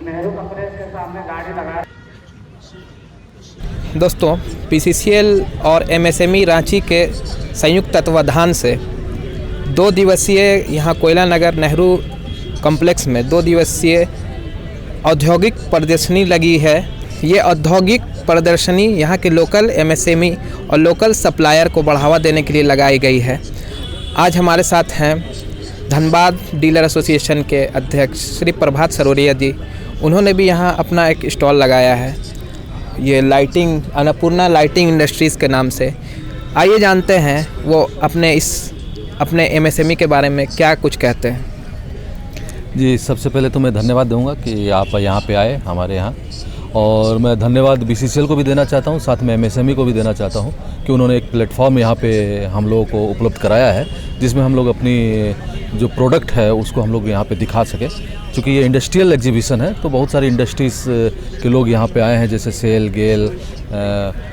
Nehru complex के सामने गाड़ी लगा। दोस्तों, पीसीसीएल और एमएसएमई रांची के संयुक्त तत्वाधान से 2 दिवसीय यहाँ कोयला नगर नेहरू कॉम्प्लेक्स में 2 दिवसीय औद्योगिक प्रदर्शनी लगी है। ये औद्योगिक प्रदर्शनी यहाँ के लोकल एमएसएमई और लोकल सप्लायर को बढ़ावा देने के लिए लगाई गई है। आज हमारे साथ हैं धनबाद डीलर एसोसिएशन के अध्यक्ष श्री प्रभात सरोरिया जी। उन्होंने भी यहाँ अपना एक स्टॉल लगाया है, ये लाइटिंग अन्नपूर्णा लाइटिंग इंडस्ट्रीज़ के नाम से। आइए जानते हैं वो अपने एमएसएमई के बारे में क्या कुछ कहते हैं। जी, सबसे पहले तो मैं धन्यवाद दूंगा कि आप यहाँ पे आए हमारे यहाँ, और मैं धन्यवाद बीसीसीएल को भी देना चाहता हूँ, साथ में एमएसएमई को भी देना चाहता हूँ कि उन्होंने एक प्लेटफॉर्म यहाँ पे हम लोगों को उपलब्ध कराया है, जिसमें हम लोग अपनी जो प्रोडक्ट है उसको हम लोग यहाँ पे दिखा सकें। चूँकि ये इंडस्ट्रियल एग्जीबिशन है तो बहुत सारी इंडस्ट्रीज़ के लोग यहाँ पे आए हैं, जैसे सेल, गेल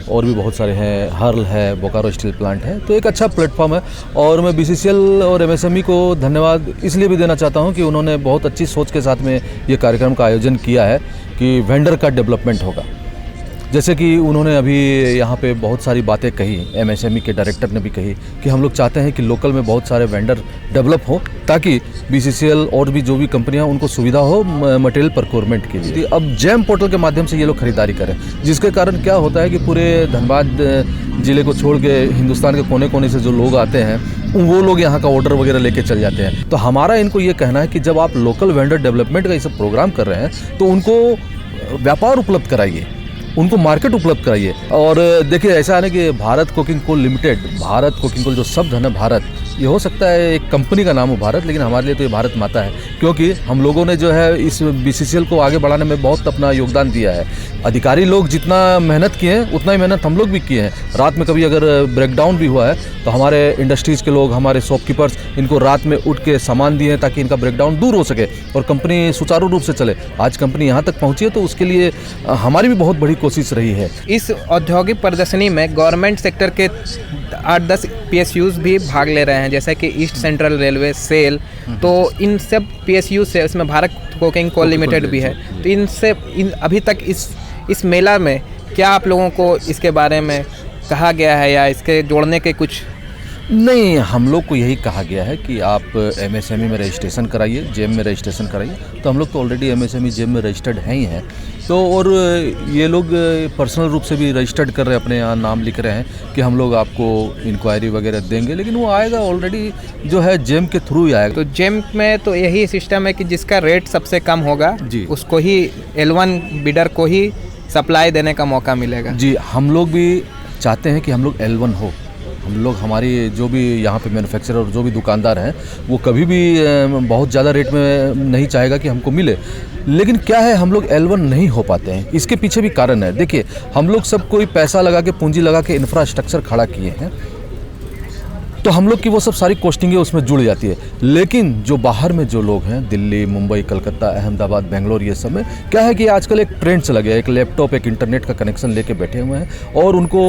और भी बहुत सारे हैं, हर्ल है, बोकारो स्टील प्लांट है। तो एक अच्छा प्लेटफॉर्म है, और मैं बीसीसीएल और एमएसएमई को धन्यवाद इसलिए भी देना चाहता हूँ कि उन्होंने बहुत अच्छी सोच के साथ में ये कार्यक्रम का आयोजन किया है कि वेंडर का डेवलपमेंट होगा। जैसे कि उन्होंने अभी यहाँ पे बहुत सारी बातें कही, एमएसएमई के डायरेक्टर ने भी कही कि हम लोग चाहते हैं कि लोकल में बहुत सारे वेंडर डेवलप हो, ताकि बीसीसीएल और भी जो भी कंपनियाँ उनको सुविधा हो मटेरियल प्रोक्योरमेंट के लिए। अब जैम पोर्टल के माध्यम से ये लोग खरीदारी करें, जिसके कारण क्या होता है कि पूरे धनबाद ज़िले को छोड़ के हिंदुस्तान के कोने कोने से जो लोग आते हैं वो लोग यहाँ का ऑर्डर वगैरह लेके चल जाते हैं। तो हमारा इनको ये कहना है कि जब आप लोकल वेंडर डेवलपमेंट का ये सब प्रोग्राम कर रहे हैं तो उनको व्यापार उपलब्ध कराइए, उनको मार्केट उपलब्ध कराइए। और देखिए, ऐसा है ना कि Bharat coking coal limited, Bharat coking coal जो शब्द है ना, भारत, ये हो सकता है एक कंपनी का नाम हो भारत, लेकिन हमारे लिए तो ये भारत माता है, क्योंकि हम लोगों ने जो है इस बीसीसीएल को आगे बढ़ाने में बहुत अपना योगदान दिया है। अधिकारी लोग जितना मेहनत किए हैं उतना ही मेहनत हम लोग भी किए हैं। रात में कभी अगर ब्रेकडाउन भी हुआ है तो हमारे इंडस्ट्रीज़ के लोग, हमारे शॉपकीपर्स इनको रात में उठ के सामान दिए ताकि इनका ब्रेकडाउन दूर हो सके और कंपनी सुचारू रूप से चले। आज कंपनी यहाँ तक पहुँची है तो उसके लिए हमारी भी बहुत बड़ी कोशिश रही है। इस औद्योगिक प्रदर्शनी में गवर्नमेंट सेक्टर के 8-10 PSUs भी भाग ले रहे हैं, जैसे कि ईस्ट सेंट्रल रेलवे, सेल। तो इन सब PSU से इसमें भारत कोकिंग कोल लिमिटेड भी है। तो इनसे अभी तक इस मेला में क्या आप लोगों को इसके बारे में कहा गया है या इसके जोड़ने के कुछ? नहीं, हम लोग को यही कहा गया है कि आप एमएसएमई में रजिस्ट्रेशन कराइए, जेम में रजिस्ट्रेशन कराइए। तो हम लोग तो ऑलरेडी एमएसएमई जेम में रजिस्टर्ड हैं ही हैं, तो और ये लोग पर्सनल रूप से भी रजिस्टर्ड कर रहे हैं, अपने यहाँ नाम लिख रहे हैं कि हम लोग आपको इंक्वायरी वगैरह देंगे, लेकिन वो आएगा ऑलरेडी जो है जेम के थ्रू ही आएगा। तो जेम में तो यही सिस्टम है कि जिसका रेट सबसे कम होगा जी, उसको ही L1 बिडर को ही सप्लाई देने का मौका मिलेगा। जी, हम लोग भी चाहते हैं कि हम लोग L1 हो। हम लोग, हमारी जो भी यहाँ पे मैन्युफैक्चरर और जो भी दुकानदार हैं, वो कभी भी बहुत ज़्यादा रेट में नहीं चाहेगा कि हमको मिले, लेकिन क्या है, हम लोग L1 नहीं हो पाते हैं। इसके पीछे भी कारण है। देखिए, हम लोग सब कोई पैसा लगा के, पूंजी लगा के इंफ्रास्ट्रक्चर खड़ा किए हैं, तो हम लोग की वो सब सारी कॉस्टिंगें उसमें जुड़ जाती है। लेकिन जो बाहर में जो लोग हैं, दिल्ली, मुंबई, कलकत्ता, अहमदाबाद, बेंगलोर, ये सब में क्या है कि आजकल एक ट्रेंड चला गया, एक लैपटॉप, एक इंटरनेट का कनेक्शन लेके बैठे हुए हैं और उनको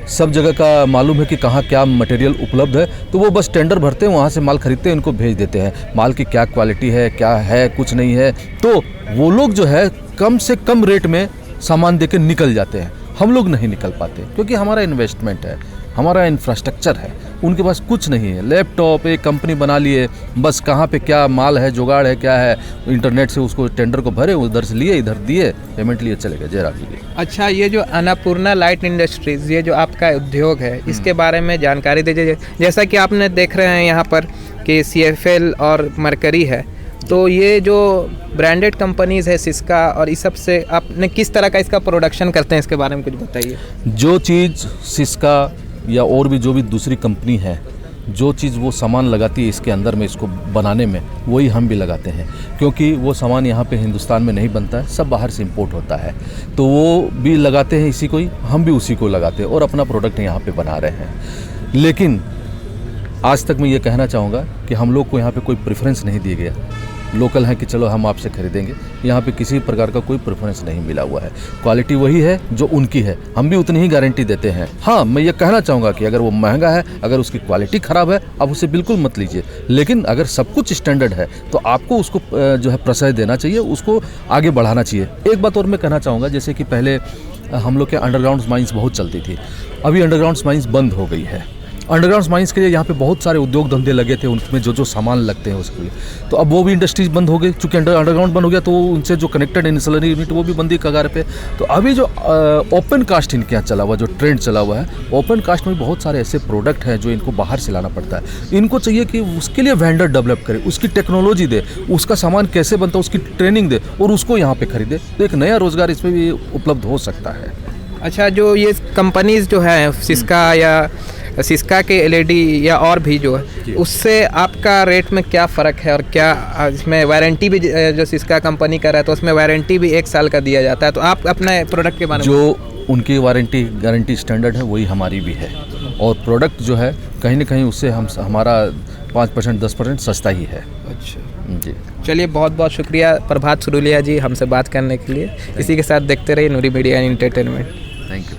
सब जगह का मालूम है कि कहाँ क्या मटेरियल उपलब्ध है। तो वो बस टेंडर भरते हैं, वहाँ से माल खरीदते हैं, उनको भेज देते हैं। माल की क्या क्वालिटी है, क्या है, कुछ नहीं है, तो वो लोग जो है कम से कम रेट में सामान देकर निकल जाते हैं। हम लोग नहीं निकल पाते क्योंकि हमारा इन्वेस्टमेंट है, हमारा इंफ्रास्ट्रक्चर है, उनके पास कुछ नहीं है। लैपटॉप, एक कंपनी बना लिए, बस कहाँ पे क्या माल है, जुगाड़ है, क्या है, इंटरनेट से उसको टेंडर को भरे, उधर से लिए, इधर दिए, पेमेंट लिए, चले गए, जयराम जी। अच्छा, ये जो अन्नपूर्णा लाइट इंडस्ट्रीज़, ये जो आपका उद्योग है, इसके बारे में जानकारी दीजिए। जैसा कि आपने देख रहे हैं यहाँ पर कि CFL और मरकरी है, तो ये जो ब्रांडेड कंपनीज़ है, सिस्का और इस सब से आपने किस तरह का इसका प्रोडक्शन करते हैं, इसके बारे में कुछ बताइए। जो चीज़ सिस्का या और भी जो भी दूसरी कंपनी है, जो चीज़ वो सामान लगाती है इसके अंदर में, इसको बनाने में, वही हम भी लगाते हैं, क्योंकि वो सामान यहाँ पे हिंदुस्तान में नहीं बनता है, सब बाहर से इंपोर्ट होता है। तो वो भी लगाते हैं इसी को ही, हम भी उसी को लगाते हैं और अपना प्रोडक्ट यहाँ पे बना रहे हैं। लेकिन आज तक मैं ये कहना चाहूँगा कि हम लोग को यहाँ पे कोई प्रेफरेंस नहीं दिया गया। लोकल हैं कि चलो हम आपसे खरीदेंगे। यहाँ पे किसी प्रकार का कोई प्रेफरेंस नहीं मिला हुआ है। क्वालिटी वही है जो उनकी है, हम भी उतनी ही गारंटी देते हैं। हाँ, मैं ये कहना चाहूँगा कि अगर वो महंगा है, अगर उसकी क्वालिटी ख़राब है, आप उसे बिल्कुल मत लीजिए। लेकिन अगर सब कुछ स्टैंडर्ड है तो आपको उसको जो है प्रशय देना चाहिए, उसको आगे बढ़ाना चाहिए। एक बात और मैं कहना चाहूँगा, जैसे कि पहले हम लोग के अंडरग्राउंड माइंस बहुत चलती थी, अभी अंडरग्राउंड माइंस बंद हो गई है। अंडरग्राउंड माइंस के लिए यहाँ पे बहुत सारे उद्योग धंधे लगे थे, उनमें जो जो सामान लगते हैं उसके लिए, तो अब वो भी इंडस्ट्रीज बंद हो गई। चूँकि अंडरग्राउंड बंद हो गया तो उनसे जो कनेक्टेड इंसुलरी यूनिट वो भी बंदी कगार पे। तो अभी जो ओपन कास्ट इनके यहाँ चला हुआ, जो ट्रेंड चला हुआ है, ओपन कास्ट में बहुत सारे ऐसे प्रोडक्ट हैं जो इनको बाहर से लाना पड़ता है। इनको चाहिए कि उसके लिए वेंडर डेवलप करे, उसकी टेक्नोलॉजी दे, उसका सामान कैसे बनता है उसकी ट्रेनिंग दे और उसको यहाँ पे खरीदे, तो एक नया रोज़गार इसमें भी उपलब्ध हो सकता है। अच्छा, जो ये कंपनीज जो है सिस्का या सिस्का के एलईडी या और भी जो है, उससे आपका रेट में क्या फ़र्क है और क्या इसमें वारंटी भी जो सिस्का कंपनी का रहा है तो उसमें वारंटी भी 1 साल का दिया जाता है, तो आप अपने प्रोडक्ट के बारे में जो उनकी वारंटी गारंटी स्टैंडर्ड है वही हमारी भी है, और प्रोडक्ट जो है कहीं ना कहीं उससे हमारा 5% 10% सस्ता ही है। अच्छा जी, चलिए, बहुत बहुत शुक्रिया प्रभात सुरुलिया जी हमसे बात करने के लिए। इसी के साथ देखते रहिए नूरी मीडिया एंटरटेनमेंट। Thank you.